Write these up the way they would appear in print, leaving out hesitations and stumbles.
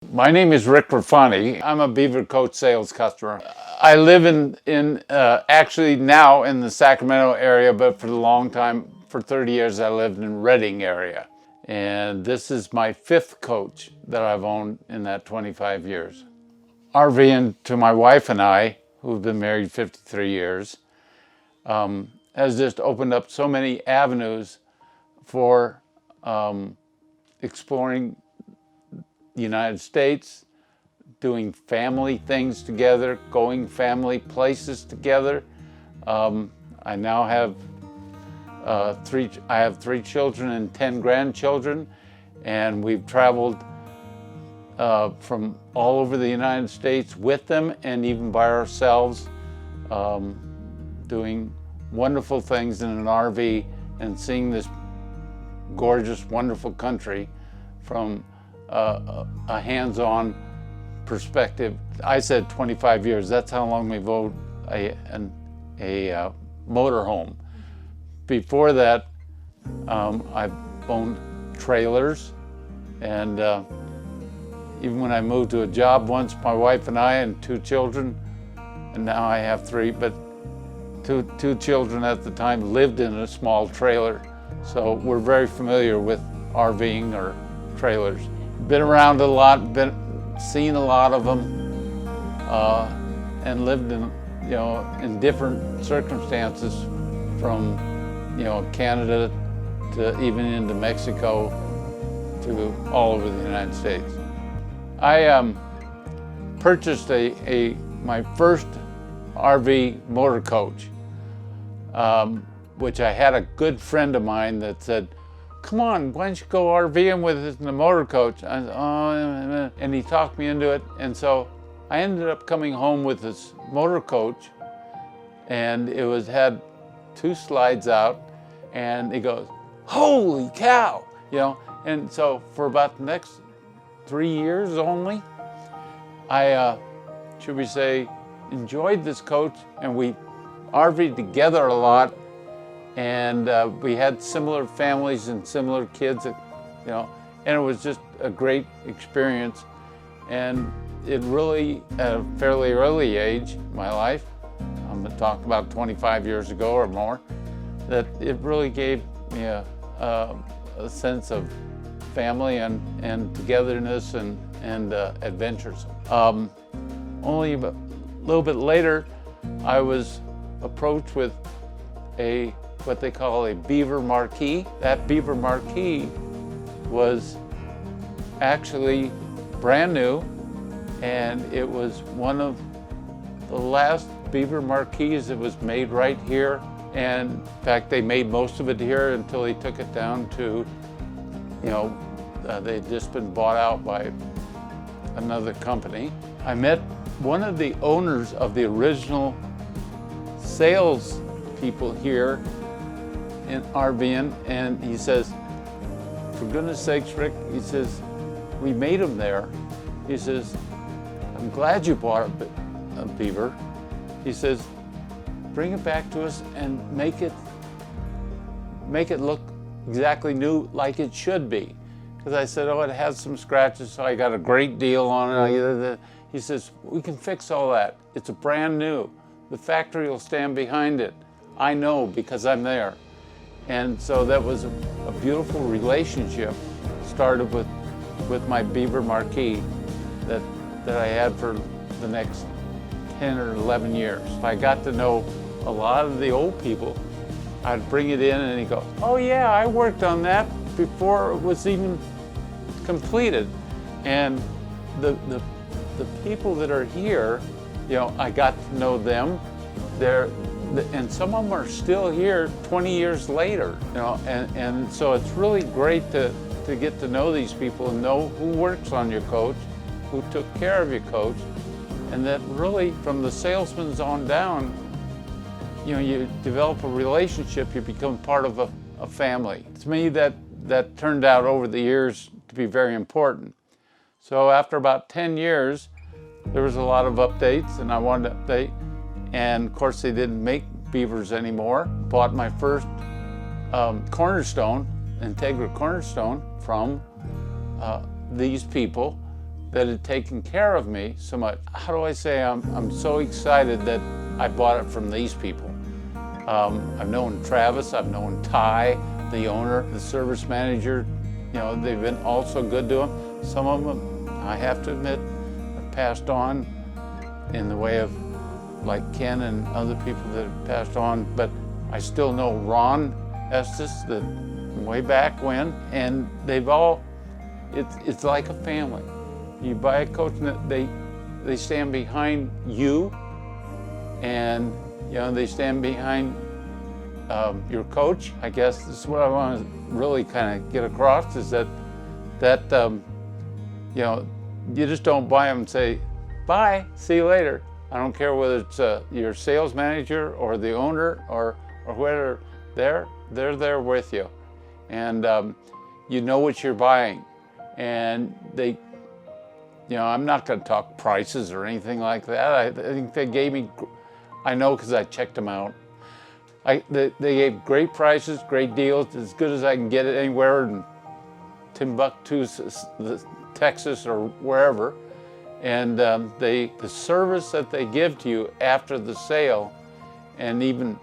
My name is Rick Raffanti. I'm a Beaver Coach Sales customer. I live actually now in the Sacramento area, but for a long time, for 30 years, I lived in Redding area. And this is my 5th coach that I've owned in that 25 years. RVing to my wife and I, who've been married 53 years, has just opened up so many avenues for exploring the United States, doing family things together, going family places together. I now have three children and 10 grandchildren, and we've traveled from all over the United States with them and even by ourselves, doing wonderful things in an RV and seeing this gorgeous, wonderful country from a hands-on perspective. I said 25 years. That's how long we've owned a motorhome. Before that, I've owned trailers, and even when I moved to a job once, my wife and I and 2 children, and now I have 3, but two children at the time lived in a small trailer. So we're very familiar with RVing or trailers. Been around a lot, seen a lot of them, and lived in different circumstances, from Canada to even into Mexico to all over the United States. I purchased my first RV motor coach, which I had a good friend of mine that said, "Come on, why don't you go RVing with us in the motor coach?" I said, "Oh," and he talked me into it. And so I ended up coming home with this motor coach, and it had 2 slides out, and he goes, "Holy cow!" And so for about the next 3 years only, I, should we say, enjoyed this coach, and we RV'd together a lot. And we had similar families and similar kids, and it was just a great experience. And it really, at a fairly early age in my life, I'm going to talk about 25 years ago or more, that it really gave me a sense of family and togetherness and adventures. Only a little bit later, I was approached with what they call a Beaver Marquee. That Beaver Marquee was actually brand new, and it was one of the last Beaver Marquees that was made right here. And in fact, they made most of it here until they took it down to, they'd just been bought out by another company. I met one of the owners of the original sales people here in RVing, and he says, "For goodness sakes, Rick," he says, "we made them there." He says, "I'm glad you bought a Beaver." He says, "Bring it back to us and make it look exactly new, like it should be." Because I said, "Oh, it has some scratches, so I got a great deal on it." He says, "We can fix all that. It's a brand new. The factory will stand behind it. I know, because I'm there." And so that was a beautiful relationship, started with my Beaver Marquee that I had for the next 10 or 11 years. I got to know a lot of the old people. I'd bring it in and he'd go, "Oh yeah, I worked on that before it was even completed." And the people that are here, I got to know them. And some of them are still here 20 years later, and so it's really great to get to know these people and know who works on your coach, who took care of your coach, and that really from the salesman's on down, you develop a relationship, you become part of a family. To me, that turned out over the years to be very important. So after about 10 years, there was a lot of updates, and I wanted to update. And of course, they didn't make Beavers anymore. Bought my first Cornerstone, Integra Cornerstone, from these people that had taken care of me so much. How do I say I'm so excited that I bought it from these people. I've known Travis, I've known Ty, the owner, the service manager. You know, they've been also good to them. Some of them, I have to admit, have passed on in the way of like Ken and other people that have passed on, but I still know Ron Estes, that way back when, and they've all, it's like a family. You buy a coach and they stand behind you, and you know, they stand behind your coach. I guess this is what I want to really kind of get across, is that you know, you just don't buy them and say, bye, see you later. I don't care whether it's your sales manager or the owner or whoever, they're there with you. And you know what you're buying. And they, you know, I'm not going to talk prices or anything like that. I think they gave me, I know because I checked them out. They gave great prices, great deals, as good as I can get it anywhere in Timbuktu, Texas, or wherever. And the service that they give to you after the sale, and even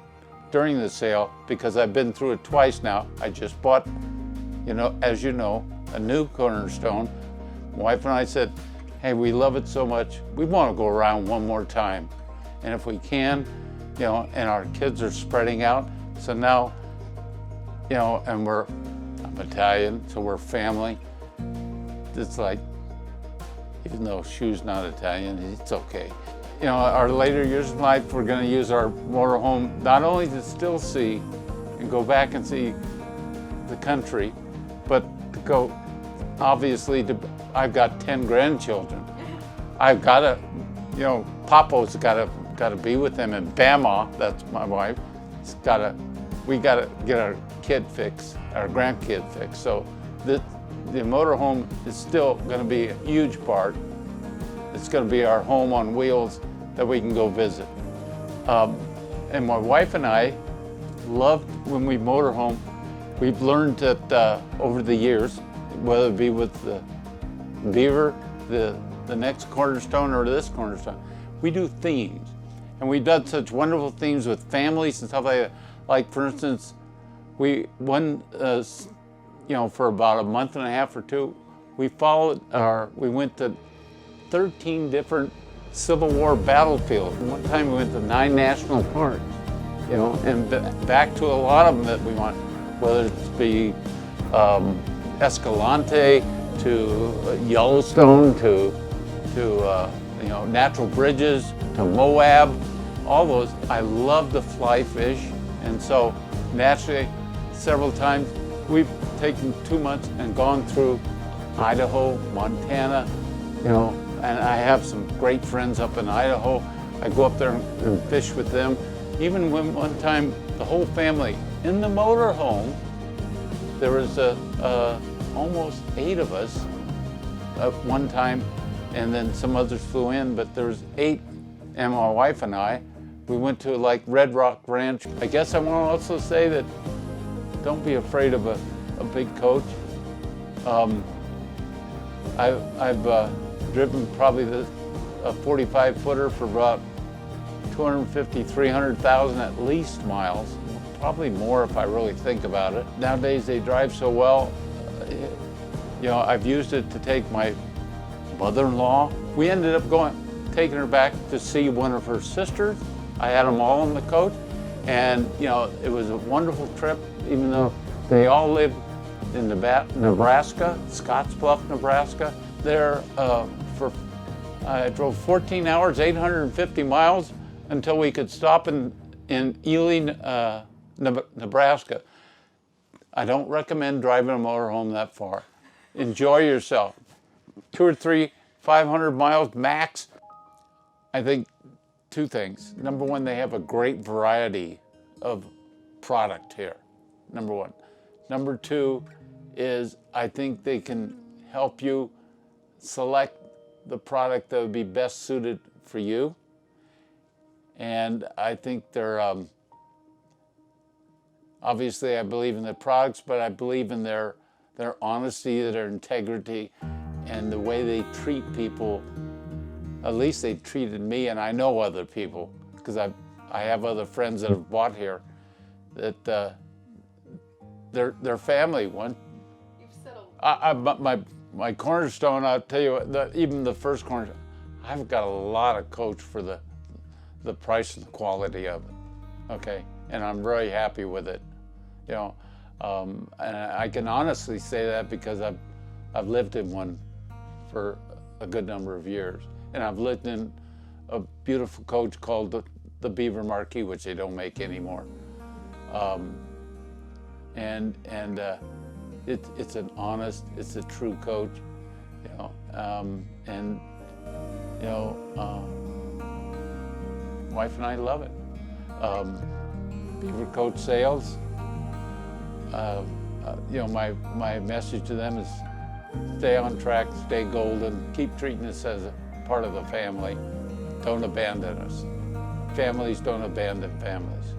during the sale, because I've been through it twice now. I just bought, you know, as you know, a new Cornerstone. My wife and I said, hey, we love it so much, we want to go around one more time. And if we can, you know, and our kids are spreading out. So now, you know, and I'm Italian, so we're family. It's like, even though Shu's not Italian, it's okay. You know, our later years in life, we're going to use our motorhome not only to still see and go back and see the country, but to go, obviously, I've got 10 grandchildren. I've got to, you know, Papo's got to be with them, and Bama, that's my wife, we got to get our kid fixed, our grandkid fixed. So the motorhome is still going to be a huge part. It's going to be our home on wheels that we can go visit. And my wife and I loved when we motorhome. We've learned that over the years, whether it be with the Beaver, the next Cornerstone, or this Cornerstone, we do themes. And we've done such wonderful themes with families and stuff like that. Like, for instance, you know, for about a month and a half or two, we went to 13 different Civil War battlefields. One time we went to 9 national parks, you know, and back to a lot of them that we want, whether it be Escalante, to Yellowstone, to you know, natural bridges, to Moab, all those. I love to fly fish, and so naturally, several times, we've taken 2 months and gone through Idaho, Montana, you know, and I have some great friends up in Idaho. I go up there and fish with them. Even when one time, the whole family in the motorhome, there was almost 8 of us at one time, and then some others flew in, but there was 8, and my wife and I, we went to like Red Rock Ranch. I guess I want to also say that don't be afraid of a big coach. I've driven probably a 45-footer for about 250, 300,000 at least miles, probably more if I really think about it. Nowadays they drive so well. You know, I've used it to take my mother-in-law. We ended up taking her back to see one of her sisters. I had them all in the coach, and you know, it was a wonderful trip, even though they all live in Nebraska, Scottsbluff, Nebraska. There, I drove 14 hours, 850 miles until we could stop in Ely, Nebraska. I don't recommend driving a motorhome that far. Enjoy yourself. 2 or 3, 500 miles max. I think 2 things. Number one, they have a great variety of product here, number one. Number 2 is I think they can help you select the product that would be best suited for you. And I think they're, obviously I believe in their products, but I believe in their honesty, their integrity, and the way they treat people, at least they treated me, and I know other people, because I have other friends that have bought here, that their family went. You've settled. My cornerstone, I'll tell you, even the first cornerstone, I've got a lot of Coach for the price and the quality of it, okay? And I'm very happy with it, you know. And I can honestly say that because I've lived in one for a good number of years. And I've lived in a beautiful Coach called the Beaver Marquee, which they don't make anymore. It's an honest, it's a true Coach, you know. And you know, wife and I love it. Beaver Coach Sales. You know, my message to them is stay on track, stay golden, keep treating us as a part of the family. Don't abandon us. Families don't abandon families.